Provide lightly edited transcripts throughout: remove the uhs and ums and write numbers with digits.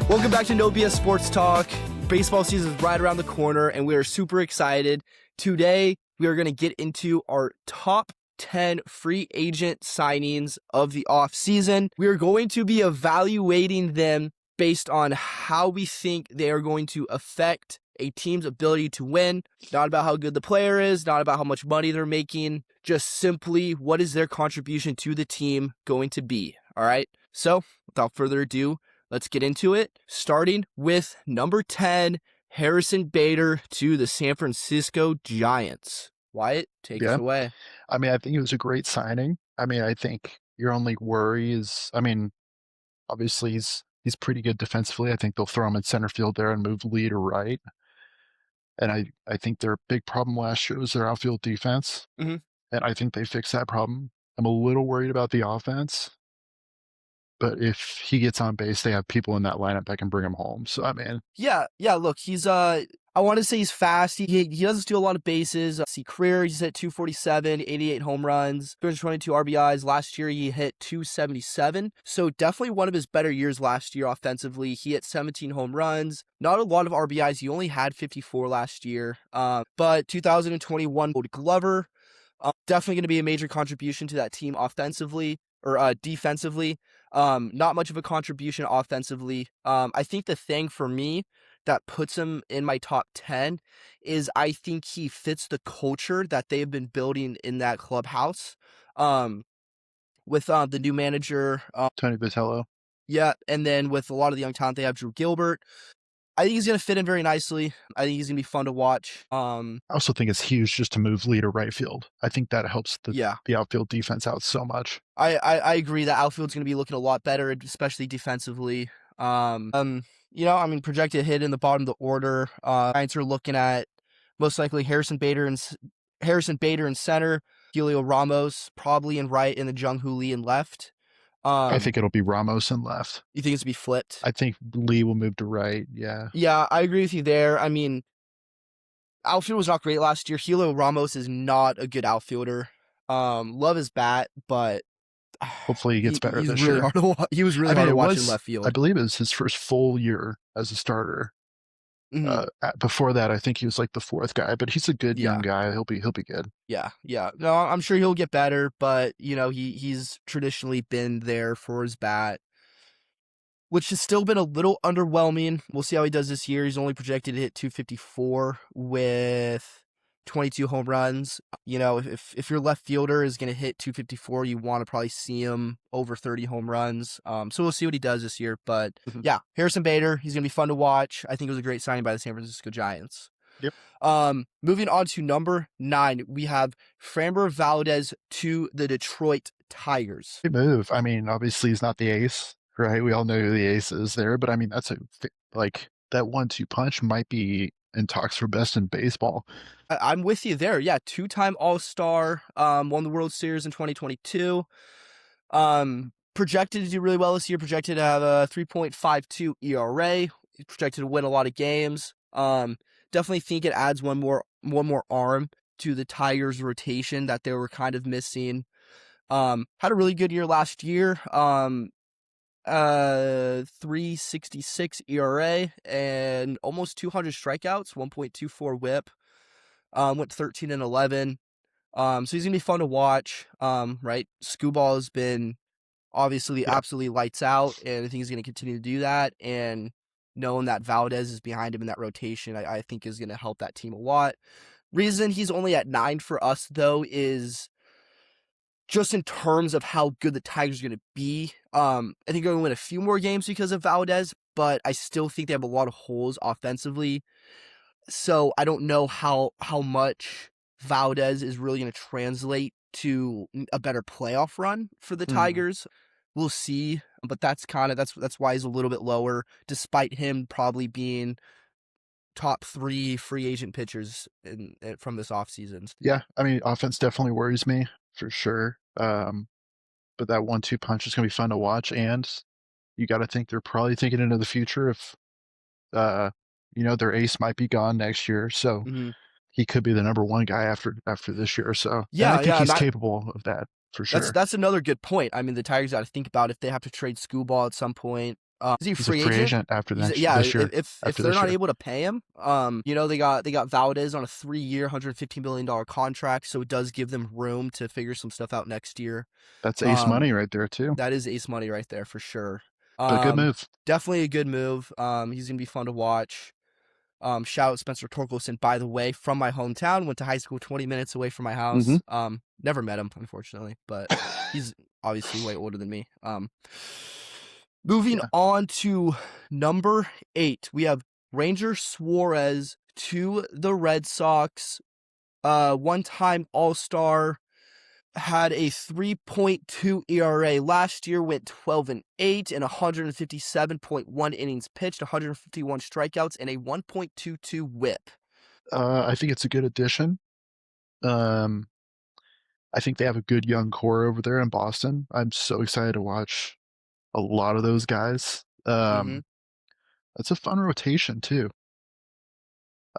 Welcome back to No BS Sports Talk. Baseball season is right around the corner, and we are super excited. Today, we are going to get into our top 10 free agent signings of the offseason. We are going to be evaluating them based on how we think they are going to affect a team's ability to win. Not about how good the player is, not about how much money they're making, just simply what is their contribution to the team going to be. All right. So without further ado, let's get into it, starting with number 10, Harrison Bader to the San Francisco Giants. Wyatt, take us away. I mean, I think it was a great signing. I mean, I think your only worry is, obviously he's pretty good defensively. I think they'll throw him in center field there and move Lee to right. And I think their big problem last year was their outfield defense. Mhm. And I think they fixed that problem. I'm a little worried about the offense. But if he gets on base, they have people in that lineup that can bring him home. So, I mean. Yeah, look, he's, I want to say he's fast. He doesn't steal a lot of bases. See, career, he's hit 247, 88 home runs, 222 RBIs. Last year, he hit 277. So definitely one of his better years last year offensively. He hit 17 home runs, not a lot of RBIs. He only had 54 last year. But 2021 Gold Glover, definitely going to be a major contribution to that team offensively or defensively. Not much of a contribution offensively. I think the thing for me that puts him in my top 10 is I think he fits the culture that they've been building in that clubhouse. With the new manager, Tony Vitello. Yeah, and then with a lot of the young talent, they have Drew Gilbert. I think he's going to fit in very nicely. I think he's going to be fun to watch. I also think it's huge just to move Lee to right field. I think that helps the outfield defense out so much. I agree that outfield's going to be looking a lot better, especially defensively. Projected hit in the bottom of the order. Giants are looking at most likely Harrison Bader in center, Helio Ramos probably in right, and then Jung-Hoo Lee in left. I think it'll be Ramos in left. You think it's going to be flipped? I think Lee will move to right, yeah. Yeah, I agree with you there. I mean, outfield was not great last year. Helio Ramos is not a good outfielder. Love his bat, but hopefully he gets better this year. He was really hard to watch in left field. I believe it was his first full year as a starter. Mm-hmm. Before that, I think he was like the fourth guy, but he's a good young guy. He'll be good. Yeah. No, I'm sure he'll get better, but he's traditionally been there for his bat, which has still been a little underwhelming. We'll see how he does this year. He's only projected to hit 254 with 22 home runs. If your left fielder is going to hit 254, you want to probably see him over 30 home runs. So we'll see what he does this year. But yeah, Harrison Bader, he's going to be fun to watch. I think it was a great signing by the San Francisco Giants. Yep. Moving on to number 9, we have Framber Valdez to the Detroit Tigers. Good move. I mean, obviously he's not the ace, right? We all know who the ace is there, but I mean, that's that 1-2 punch might be in talks for best in baseball. I'm with you there. Yeah, 2-time All-Star, won the World Series in 2022. Projected to do really well this year. Projected to have a 3.52 ERA. Projected to win a lot of games. Definitely think it adds one more arm to the Tigers' rotation that they were kind of missing. Had a really good year last year. 3.66 ERA and almost 200 strikeouts, 1.24 WHIP. Went 13-11. So he's gonna be fun to watch. Right, Scooball has been obviously absolutely lights out, and I think he's gonna continue to do that. And knowing that Valdez is behind him in that rotation, I think is gonna help that team a lot. Reason he's only at 9 for us though is just in terms of how good the Tigers are going to be. I think they're going to win a few more games because of Valdez, but I still think they have a lot of holes offensively. So I don't know how much Valdez is really going to translate to a better playoff run for the Tigers. We'll see, but that's why he's a little bit lower, despite him probably being top 3 free agent pitchers from this offseason. Yeah, I mean, offense definitely worries me for sure. But that 1-2 punch is going to be fun to watch, and you got to think they're probably thinking into the future if, their ace might be gone next year. So he could be the number 1 guy after this year. So I think he's capable of that for sure. That's another good point. I mean, the Tigers got to think about if they have to trade Scooball at some point. Is he a He's a free free agent? agent after Yeah. this year. If After they're this not year, able to pay him, they got Valdez on a 3-year, $115 million contract, so it does give them room to figure some stuff out next year. that's ace Um, money right there too. that is ace money right there for sure. But good move. Definitely a good move. He's gonna be fun to watch. Shout out Spencer Torkelson, by the way, from my hometown. Went to high school 20 minutes away from my Mm-hmm. house. Never met him, unfortunately, but he's obviously way older than me. Moving Yeah. on to number 8, we have Ranger Suarez to the Red Sox. One-time All-Star, had a 3.2 ERA last year, went 12-8 in 157.1 innings pitched, 151 strikeouts, and a 1.22 WHIP. I think it's a good addition. I think they have a good young core over there in Boston. I'm so excited to watch a lot of those guys. Mm-hmm. It's a fun rotation too.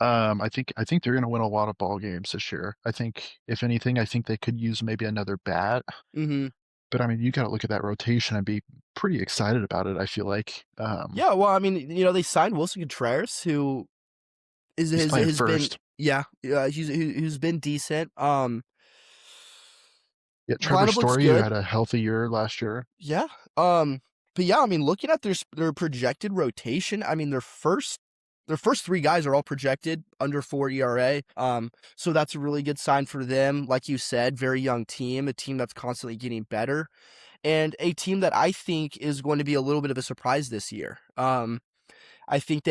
I think they're gonna win a lot of ball games this year. I think if anything, I think they could use maybe another bat. Mm-hmm. But I mean, you gotta look at that rotation and be pretty excited about it, I feel like. Yeah, well, I mean, they signed Wilson Contreras, who He's playing has been, first. yeah, who's been decent. Yeah, Trevor Lineup looks Story, who good. had a healthy year last year. Yeah. But yeah, I mean, looking at their projected rotation, I mean, their first 3 guys are all projected under 4 ERA. So that's a really good sign for them. Like you said, very young team, a team that's constantly getting better, and a team that I think is going to be a little bit of a surprise this year. I think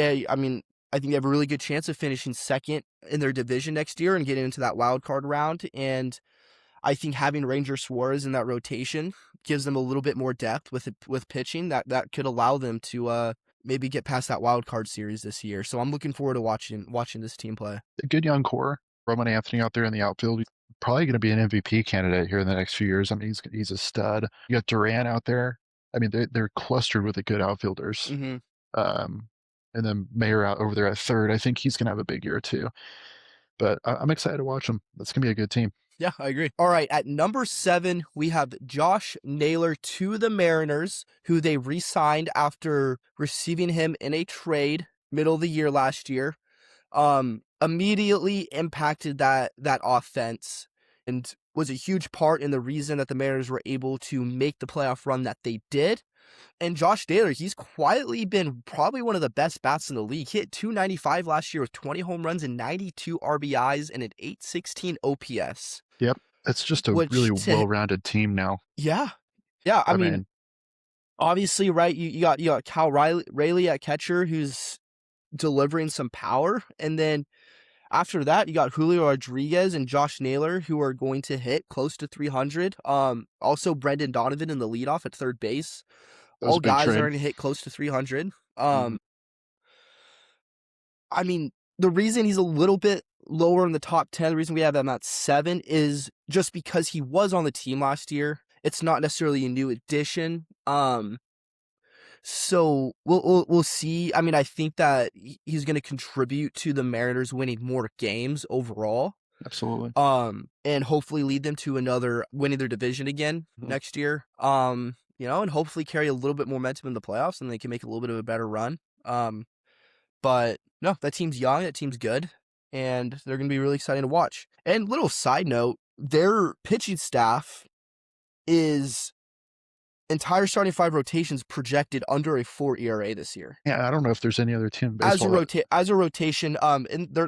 I think they have a really good chance of finishing second in their division next year and getting into that wild card round. And I think having Ranger Suarez in that rotation gives them a little bit more depth with pitching that could allow them to maybe get past that wild card series this year. So I'm looking forward to watching this team play. A good young core. Roman Anthony out there in the outfield. Probably going to be an MVP candidate here in the next few years. I mean, he's a stud. You got Duran out there. I mean, they're clustered with the good outfielders. Mm-hmm. Um, and then Mayer out over there at third. I think he's going to have a big year too. But I'm excited to watch him. That's going to be a good team. Yeah, I agree. All right, at number 7, we have Josh Naylor to the Mariners, who they re-signed after receiving him in a trade middle of the year last year. Immediately impacted that offense and was a huge part in the reason that the Mariners were able to make the playoff run that they did. And Josh Naylor, he's quietly been probably one of the best bats in the league. He hit .295 last year with 20 home runs and 92 RBIs and an .816 OPS. Yep. It's just a really well-rounded team now. Yeah. Yeah, I mean, obviously, right, you got Cal Rayleigh at catcher, who's delivering some power, and then after that, you got Julio Rodriguez and Josh Naylor, who are going to hit close to 300. Also Brendan Donovan in the leadoff at third base. All guys are going to hit close to 300. I mean, the reason he's a little bit lower in the top 10, the reason we have him at 7 is just because he was on the team last year. It's not necessarily a new addition. So we'll see. I mean, I think that he's going to contribute to the Mariners winning more games overall. Absolutely. And hopefully lead them to another winning their division again next year. And hopefully carry a little bit more momentum in the playoffs, and they can make a little bit of a better run. But no, that team's young, that team's good, and they're going to be really exciting to watch. And little side note, their pitching staff is entire starting 5 rotations projected under a 4 ERA this year. Yeah, I don't know if there's any other team in baseball. As a rotation, in their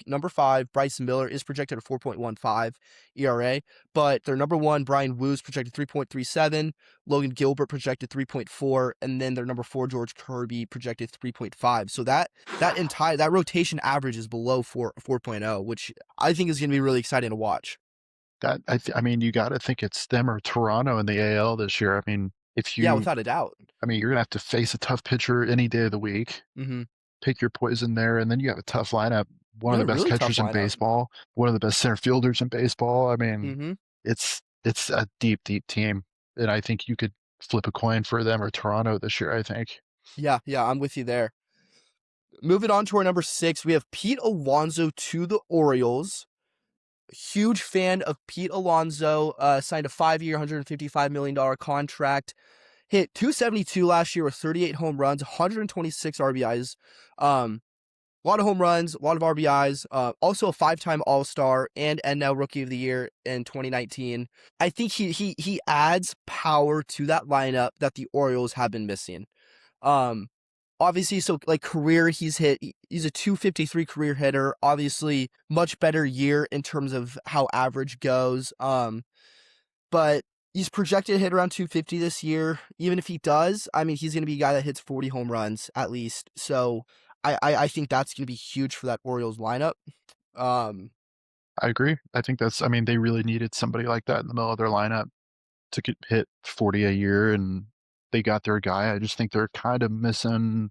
number 5, Bryson Miller is projected at 4.15 ERA, but their number 1, Brian Woo's projected 3.37, Logan Gilbert projected 3.4, and then their number 4, George Kirby projected 3.5. So that rotation average is below 4.0, which I think is going to be really exciting to watch. I mean, you got to think it's them or Toronto in the AL this year. I mean, without a doubt. I mean, you're gonna have to face a tough pitcher any day of the week. Mm-hmm. Pick your poison there, and then you have a tough lineup. One of the best catchers in baseball, one of the best center fielders in baseball. I mean, it's a deep team, and I think you could flip a coin for them or Toronto this year. I think. Yeah, I'm with you there. Moving on to our number 6, we have Pete Alonso to the Orioles. Huge fan of Pete Alonso. Signed a 5-year, $155 million contract. hit 272 last year with 38 home runs, 126 RBIs. A lot of home runs, a lot of RBIs, also a 5-time All-Star and NL Rookie of the Year in 2019. I think he adds power to that lineup that the Orioles have been missing. Obviously, so like career, he's a 253 career hitter. Obviously, much better year in terms of how average goes. But he's projected to hit around 250 this year. Even if he does, I mean, he's going to be a guy that hits 40 home runs at least. So I think that's going to be huge for that Orioles lineup. Um, I agree. I think I mean, they really needed somebody like that in the middle of their lineup to hit 40 a year, and they got their guy. I just think they're kind of missing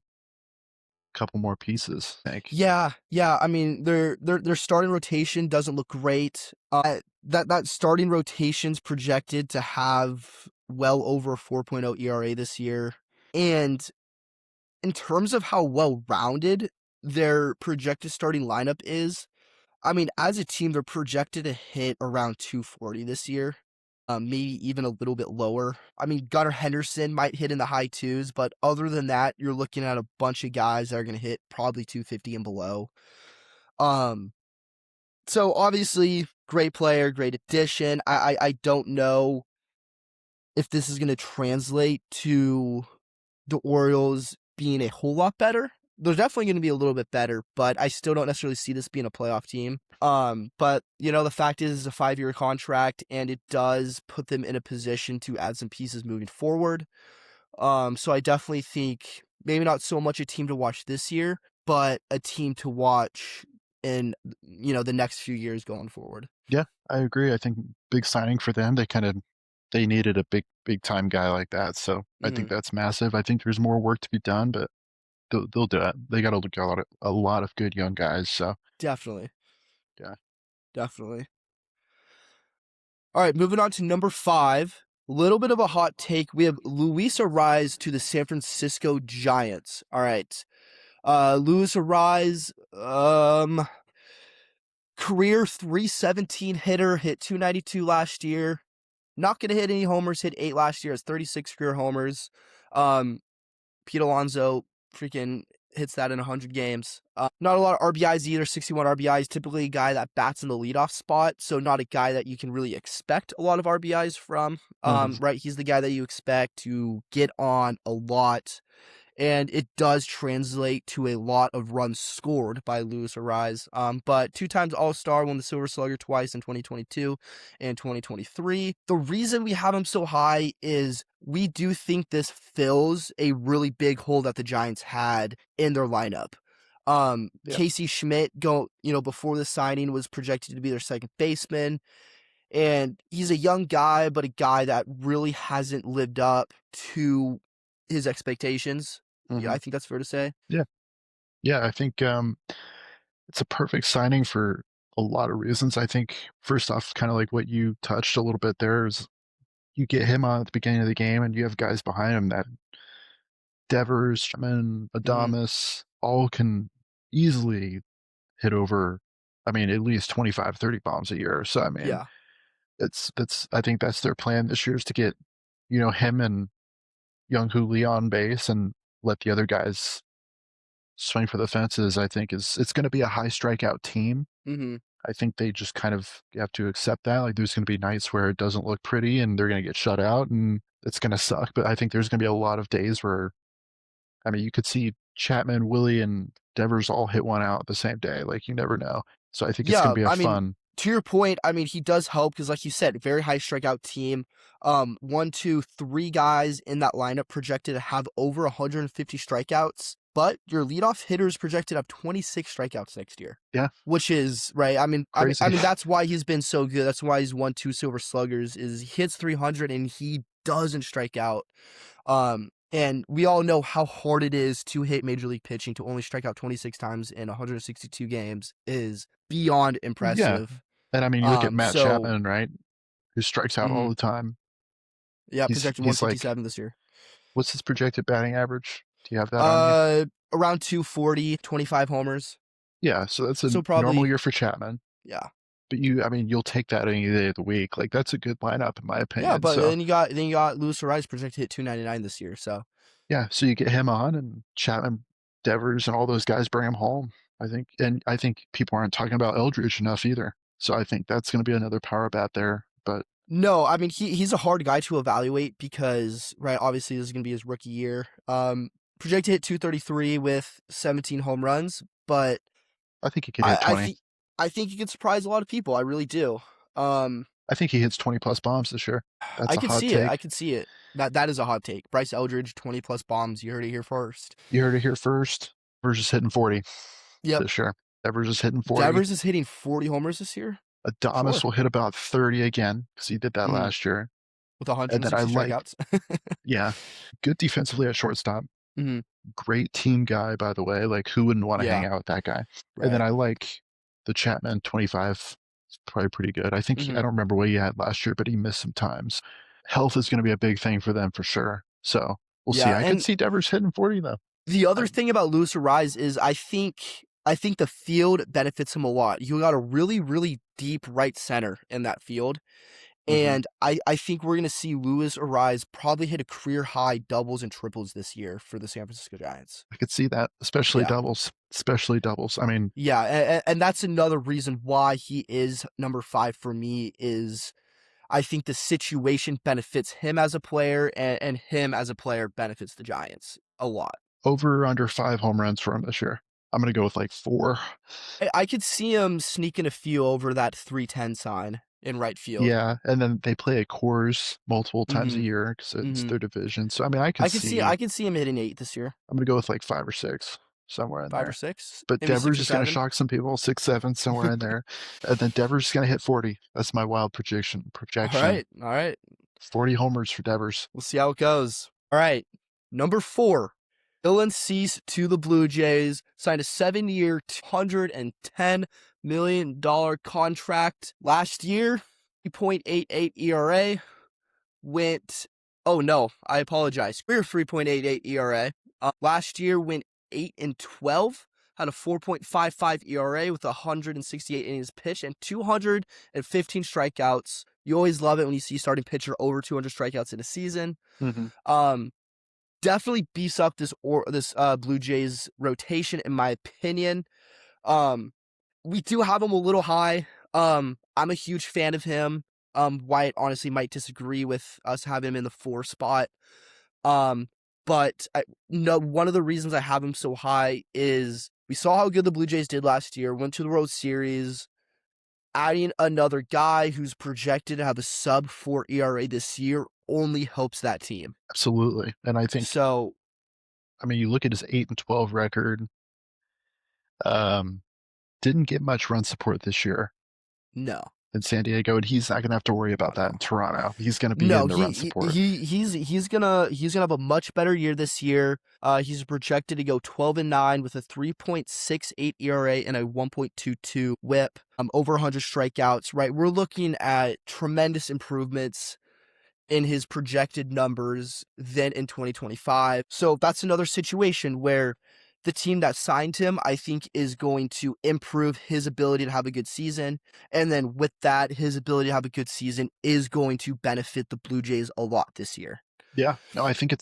a couple more pieces, I think. yeah. I mean, their starting rotation doesn't look great. That starting rotation's projected to have well over a 4.0 ERA this year, and in terms of how well-rounded their projected starting lineup is, I mean, as a team, they're projected to hit around 240 this year, maybe even a little bit lower. I mean, Gunnar Henderson might hit in the high twos, but other than that, you're looking at a bunch of guys that are going to hit probably 250 and below. Um, so obviously, great player, great addition. I don't know if this is going to translate to the Orioles being a whole lot better. They're definitely going to be a little bit better, but I still don't necessarily see this being a playoff team. But the fact is it's a 5-year contract, and it does put them in a position to add some pieces moving forward. So I definitely think maybe not so much a team to watch this year, but a team to watch in the next few years going forward. Yeah, I agree. I think big signing for them. They needed a big time guy like that. So I think Mm-hmm. that's massive. I think there's more work to be done, but they'll do it. They got to look at a lot of good young guys. So Definitely, yeah, definitely. All right, moving on to number 5. A little bit of a hot take. We have Luis Arraez to the San Francisco Giants. All right. Luis Arraez, career 317 hitter, hit 292 last year. Not going to hit any homers, hit 8 last year. Has 36 career homers. Pete Alonso freaking hits that in 100 games. Not a lot of RBIs either, 61 RBIs. Typically a guy that bats in the leadoff spot, so not a guy that you can really expect a lot of RBIs from. Mhm. Right, he's the guy that you expect to get on a lot, and it does translate to a lot of runs scored by Luis Arraez. But 2 times All-Star, won the Silver Slugger twice in 2022 and 2023. The reason we have him so high is we do think this fills a really big hole that the Giants had in their lineup. Yeah. Casey Schmidt, before the signing, was projected to be their second baseman. And he's a young guy, but a guy that really hasn't lived up to his expectations. Yeah, Mhm. I think that's fair to say. Yeah. Yeah. I think it's a perfect signing for a lot of reasons. I think first off, kind of like what you touched a little bit there is you get him on at the beginning of the game, and you have guys behind him that Devers, Chapman, Hmm. Adames all can easily hit over, I mean, at least 25, 30 bombs a year. So, I mean, Yeah. I think that's their plan this year is to get, him and young Julio on base and let the other guys swing for the fences. I think it's going to be a high strikeout team. Hmm. I think they just kind of have to accept that. Like, there's going to be nights where it doesn't look pretty and they're going to get shut out and it's going to suck. But I think there's going to be a lot of days where, I mean, you could see Chapman, Willie, and Devers all hit one out the same day. Like, you never know. So I think it's going Yeah, to be a I mean, fun. to your point, I mean, he does help because, like you said, very high strikeout team. 1, 2, 3 guys in that lineup projected to have over 150 strikeouts, but your leadoff hitter is projected to have 26 strikeouts next year, Yeah, which is right. I mean, I mean, I crazy. mean, that's why he's been so good. That's why he's won 2 Silver Sluggers. Is he hits 300 and he doesn't strike out. And we all know how hard it is to hit major league pitching. To only strike out 26 times in 162 games is beyond Yeah. impressive. And I mean, you look at Matt So Chapman, right? Who strikes out all mhm, the time. yeah, He's projected he's like, 157 this year. what's his projected batting average? Do you have that on you? Around 240, 25 homers. Yeah, so that's a So normal probably, year for Chapman. yeah. but you'll take that any day of the week. Like that's a good lineup in my Yeah, opinion. but So then you got Luis Ariz projected to hit 299 this year. So yeah, so you get him on and Chapman, Devers, and all those guys bring him home. I think people aren't talking about Eldridge enough either. So I think that's going to be another power bat there. But no, I mean he's a hard guy to evaluate because right, obviously this is gonna be his rookie year. Projected to hit 233 with 17 home runs, but I think he could hit I, I 20. think I think he could surprise a lot of people. I really do. Um, I think he hits 20 plus bombs this year. That's I a could hot see it. I take. could see it. That is a hot take. Bryce Eldridge, 20 plus bombs. You heard it here first. You heard it here first. Devers is hitting 40 Yep. this year. Devers is hitting 40. Devers is hitting 40 homers this year. Adames Sure. will hit about 30 again because he did that Mm-hmm. last year. With And then I 160 like, strikeouts. yeah, good defensively at shortstop. Mm-hmm. Great team guy, by the way. Like, who wouldn't want to hang Yeah. out with that guy? And then Right. I like the Chapman 25. It's probably pretty good. I think Mm-hmm. I don't remember what he had last year, but he missed some times. Health is going to be a big thing for them for sure. So we'll see. Yeah, I could and see Devers hitting 40 though. the other I, thing about Luis Ariz is I think the field benefits him a lot. You got a really, really deep right center in that field. mhm. And I think we're going to see Luis Ariz probably hit a career high doubles and triples this year for the San Francisco Giants. I could see that, especially Yeah. doubles. Especially doubles. I mean, Yeah, and that's another reason why he is number 5 for me is I think the situation benefits him as a player and him as a player benefits the Giants a lot. over or under 5 home runs for him this year. I'm going to go with like 4. I could see him sneaking a few over that 310 sign in right field. Yeah, and then they play at Coors multiple times a Mhm. year because it's Mhm. their division. So I mean, I could see. I could see him hitting 8 this year. I'm gonna go with like 5 or 6 somewhere in 5 or there. 6, But maybe 6 Devers or is gonna 7. shock some people. 6, 7 somewhere in there, and then Devers is gonna hit 40. That's my wild projection. All right. All right. 40 homers for Devers. We'll see how it goes. All right. Number 4, Dylan Cease to the Blue Jays, signed a 7-year, $210 million contract last year. 3.88 ERA went, oh no, I apologize. Career 3.88 ERA. Last year went 8-12, had a 4.55 ERA with 168 innings pitched and 215 strikeouts. You always love it when you see starting pitcher over 200 strikeouts in a season. Mm-hmm. Definitely beefs up this Blue Jays rotation, in my opinion. We do have him a little high. I'm a huge fan of him. Wyatt honestly might disagree with us having him in the 4 spot. But one of the reasons I have him so high is we saw how good the Blue Jays did last year, went to the World Series. Adding another guy who's projected to have a sub 4 ERA this year only helps that team. Absolutely, and I think So, I mean you look at his 8-12 record. Didn't get much run support this year no. in San Diego, and he's not gonna have to worry about that in Toronto. He's gonna be in the run support. He's gonna have a much better year this year. He's projected to go 12-9 with a 3.68 ERA and a 1.22 WHIP. Over 100 strikeouts. Right, we're looking at tremendous improvements in his projected numbers than in 2025. So that's another situation where the team that signed him, I think, is going to improve his ability to have a good season. And then with that, his ability to have a good season is going to benefit the Blue Jays a lot this year. Yeah, no, I think it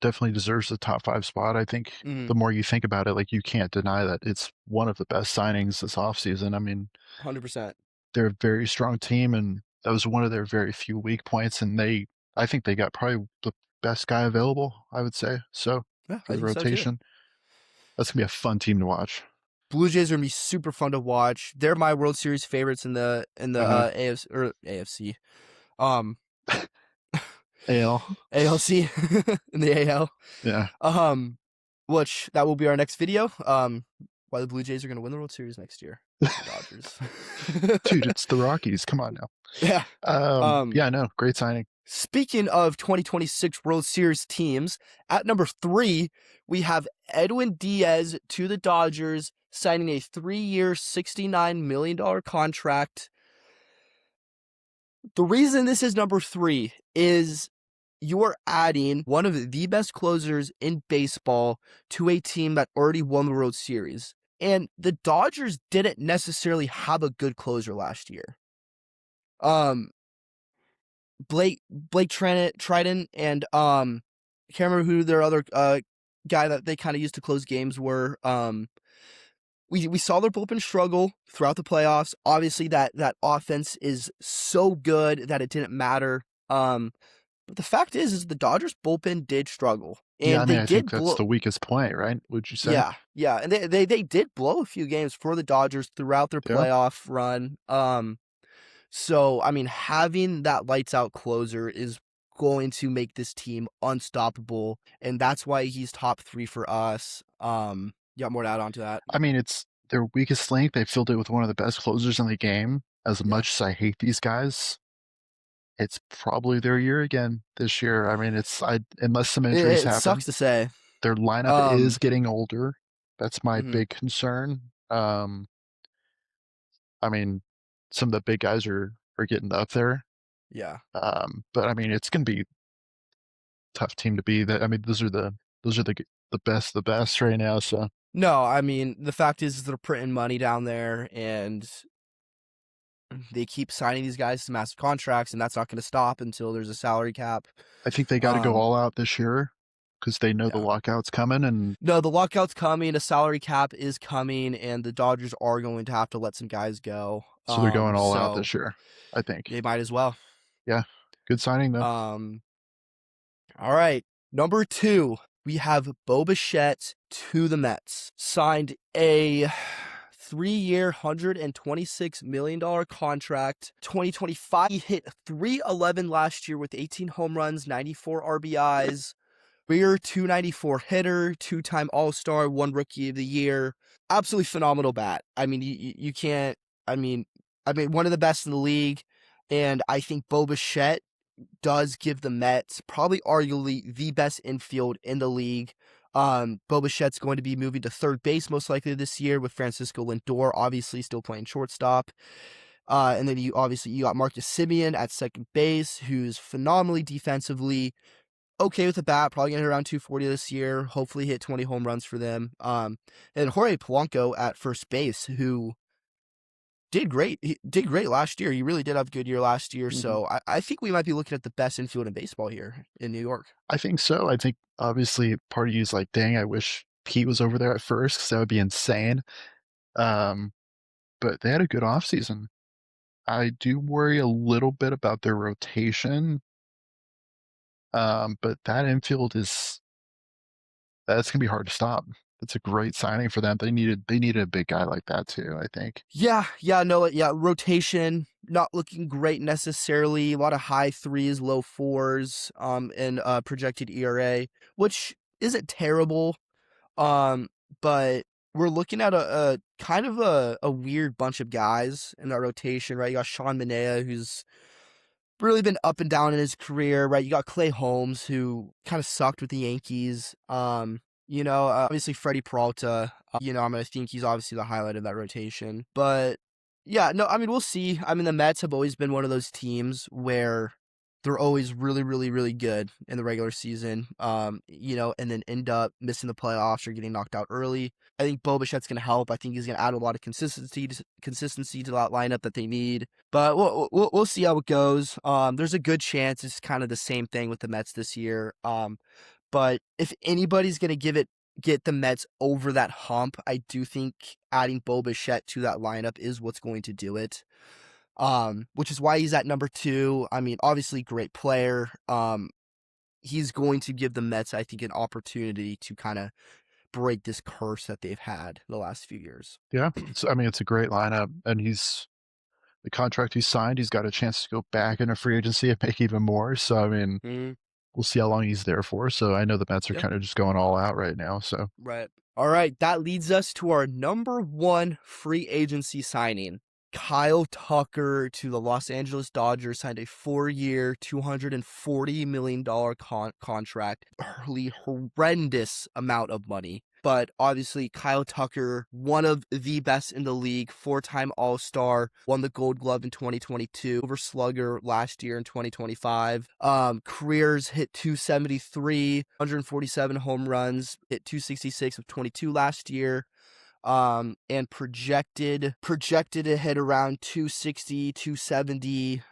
definitely deserves the top 5 spot. I think the more you think about it, like you can't deny that it's one of the best signings this offseason. I mean, 100%. they're a very strong team, and that was one of their very few weak points. And I think they got probably the best guy available, I would say. So Yeah, for I the think so too. rotation, that's gonna be a fun team to watch. Blue Jays are gonna be super fun to watch. They're my World Series favorites in the AFC or AFC, AL. ALC in the AL. Yeah. Which that will be our next video. Why the Blue Jays are gonna win the World Series next year? The Dodgers. Dude, it's the Rockies. Come on now. Yeah. Yeah, no, great signing. Speaking of 2026 World Series teams, at number 3, we have Edwin Diaz to the Dodgers, signing a 3-year, $69 million contract. The reason this is number 3 is you are adding one of the best closers in baseball to a team that already won the World Series. And the Dodgers didn't necessarily have a good closer last year. Um, Blake Triton and I can't remember who their other guy that they kind of used to close games were. We saw their bullpen struggle throughout the playoffs. Obviously, that offense is so good that it didn't matter. But the fact is the Dodgers bullpen did struggle, Yeah, I and mean, they I think did that's blow. the weakest point, right? Would you say? Yeah, and they did blow a few games for the Dodgers throughout their Yeah. playoff run. So I mean, having that lights out closer is going to make this team unstoppable, and that's why he's top 3 for us. You got more to add on to that? I mean, it's their weakest link. They filled it with one of the best closers in the game. As Yeah. much as I hate these guys, it's probably their year again this year. I mean, unless some injuries It happen, sucks to say. their lineup is Um, getting older. That's my mhm, big concern. I mean, some of the big guys are getting up there. yeah. But I mean, it's gonna be a tough team to be. That I mean, those are the best of the best right now. So No, I mean, the fact is they're printing money down there, and they keep signing these guys to massive contracts, and that's not going to stop until there's a salary cap. I think they got to go Um, all out this year because they know the yeah. lockout's coming, and No, the lockout's coming, a salary cap is coming, and the Dodgers are going to have to let some guys go. so they're going all out So this year. I think. they might as well. Yeah, good signing though. Um, all right. Number 2, we have Bo Bichette to the Mets. Signed a 3-year, $126 million contract. 2025, he hit 311 last year with 18 home runs, 94 RBIs. Career 294 hitter, 2-time All-Star, 1 Rookie of the Year. Absolutely phenomenal bat. I mean, you can't. I mean, one of the best in the league, and I think Bo Bichette does give the Mets probably arguably the best infield in the league. Bo Bichette's going to be moving to third base most likely this year with Francisco Lindor obviously still playing shortstop. And then you got Marcus Semien at second base, who's phenomenally defensively. Okay with the bat, probably gonna hit around 240 this year. Hopefully hit 20 home runs for them. And Jorge Polanco at first base, who did great. He did great last year. He really did have a good year last year. Mhm. So I think we might be looking at the best infield in baseball here in New York. I think so. I think obviously part of you is like, dang, I wish Pete was over there at first because that would be insane. Um, but they had a good offseason. I do worry a little bit about their rotation. But that infield that's gonna be hard to stop. It's a great signing for them. They needed a big guy like that too, I think. Yeah. Rotation not looking great necessarily. A lot of high 3s, low 4s, and projected ERA, which isn't terrible. Um, but we're looking at a kind of a weird bunch of guys in that rotation, right? You got Sean Manaea, who's really been up and down in his career, right? You got Clay Holmes, who kind of sucked with the Yankees. Obviously Freddie Peralta. I think he's obviously the highlight of that rotation. But yeah, no, I mean, we'll see. I mean, the Mets have always been one of those teams where they're always really, really, really good in the regular season. And then end up missing the playoffs or getting knocked out early. I think Bo Bichette's going to help. I think he's going to add a lot of consistency to that lineup that they need. But we'll see how it goes. There's a good chance it's kind of the same thing with the Mets this year. But if anybody's going to get the Mets over that hump, I do think adding Bo Bichette to that lineup is what's going to do it. Which is why he's at number 2. I mean, obviously great player. He's going to give the Mets, I think, an opportunity to kind of break this curse that they've had the last few years. Yeah. I mean, it's a great lineup, and the contract he signed, he's got a chance to go back into free agency and make even more. So I mean, Mm, we'll see how long he's there for. So I know the Mets are yeah, kind of just going all out right now. So right. All right, that leads us to our number 1 free agency signing. Kyle Tucker to the Los Angeles Dodgers signed a 4-year, $240 million contract. Horrendous amount of money. But obviously, Kyle Tucker, one of the best in the league, 4-time All-Star, won the Gold Glove in 2022, over Slugger last year in 2025. Careers hit 273, 147 home runs, hit 266 with 22 last year. and projected to hit around 260, 270,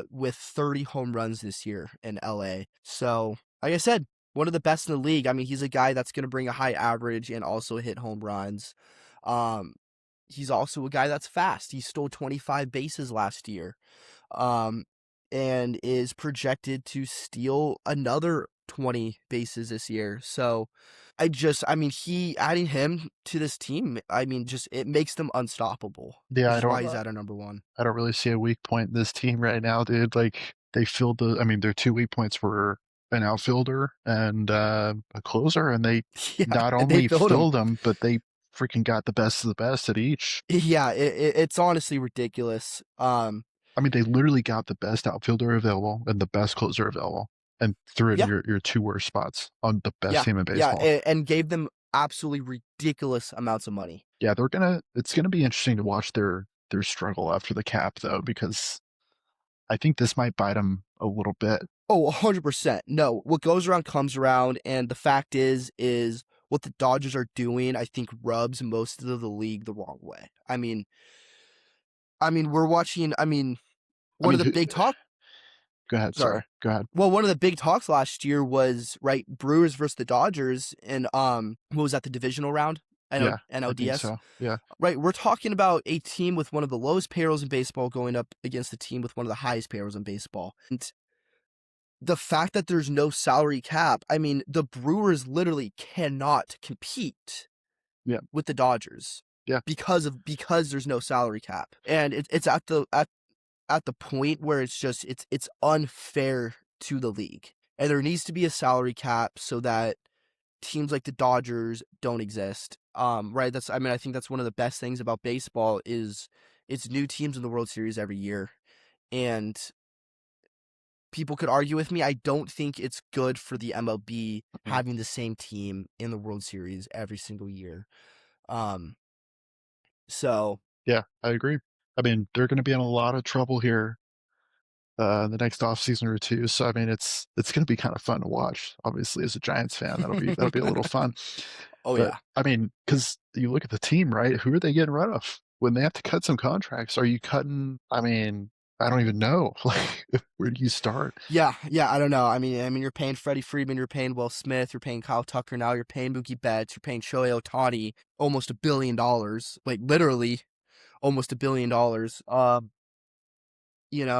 with 30 home runs this year in LA. So, like I said, one of the best in the league. I mean, he's a guy that's going to bring a high average and also hit home runs. He's also a guy that's fast. He stole 25 bases last year. And is projected to steal another 20 bases this year. So adding him to this team, just it makes them unstoppable, Yeah, which is why he's at our number one. I don't really see a weak point in this team right now, dude. Like they filled their two weak points were an outfielder and a closer, and they Yeah, not and they only filled him. filled them, but they freaking got the best of the best at each. Yeah, it's honestly ridiculous. I mean, they literally got the best outfielder available and the best closer available, and threw it in Yeah, your two worst spots on the best yeah, team in yeah, baseball. and gave them absolutely ridiculous amounts of money. Yeah, it's gonna be interesting to watch their struggle after the cap though, because I think this might bite them a little bit. Oh, 100%. No, what goes around comes around, and the fact is what the Dodgers are doing, I think, rubs most of the league the wrong way. We're watching. I One of mean, the big talk. go ahead. Sorry, Sorry. go ahead. Well, one of the big talks last year was right Brewers versus the Dodgers, and what was that, the divisional round? Yeah, I think NLDS. so. Yeah, Right, we're talking about a team with one of the lowest payrolls in baseball going up against a team with one of the highest payrolls in baseball. And the fact that there's no salary cap, the Brewers literally cannot compete yeah, with the Dodgers yeah. because there's no salary cap, and it's at the point where it's unfair to the league, and there needs to be a salary cap so that teams like the Dodgers don't exist. Right? I think that's one of the best things about baseball is it's new teams in the World Series every year, and people could argue with me. I don't think it's good for the MLB Mhm. having the same team in the World Series every single year. Um, so Yeah, I agree. I mean, they're going to be in a lot of trouble here the next off season or two. So I mean, it's going to be kind of fun to watch. Obviously, as a Giants fan, that'll be a little fun. oh But yeah. I mean, because you look at the team, right? Who are they getting rid of when they have to cut some contracts? Are you cutting? I mean, I don't even know. Like, where do you start? Yeah, I don't know. You're paying Freddie Freeman, you're paying Will Smith, you're paying Kyle Tucker now, you're paying Mookie Betts, you're paying Shohei Ohtani almost $1 billion, like literally almost $1 billion.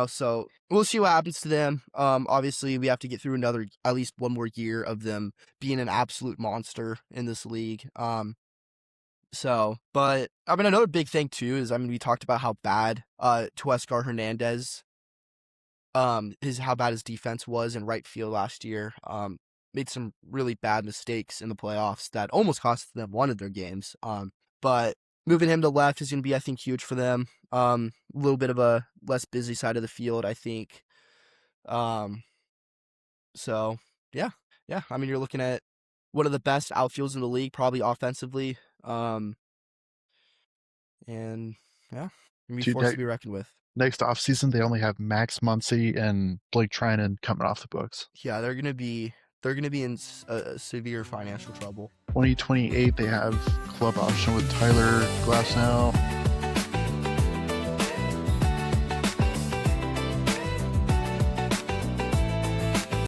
So we'll see what happens to them. Obviously we have to get through at least one more year of them being an absolute monster in this league. But another big thing too is we talked about how bad Tuescar Hernandez how bad his defense was in right field last year. Made some really bad mistakes in the playoffs that almost cost them one of their games. But moving him to left is going to be, I think, huge for them. A little bit of a less busy side of the field, I think. So yeah, yeah. You're looking at one of the best outfields in the league, probably offensively. And yeah, gonna be Dude, forced to be reckoned with. next off season they only have Max Muncy and Blake Trinan coming off the books. Yeah, they're gonna be in severe financial trouble. 2028 they have club option with Tyler Glasnow,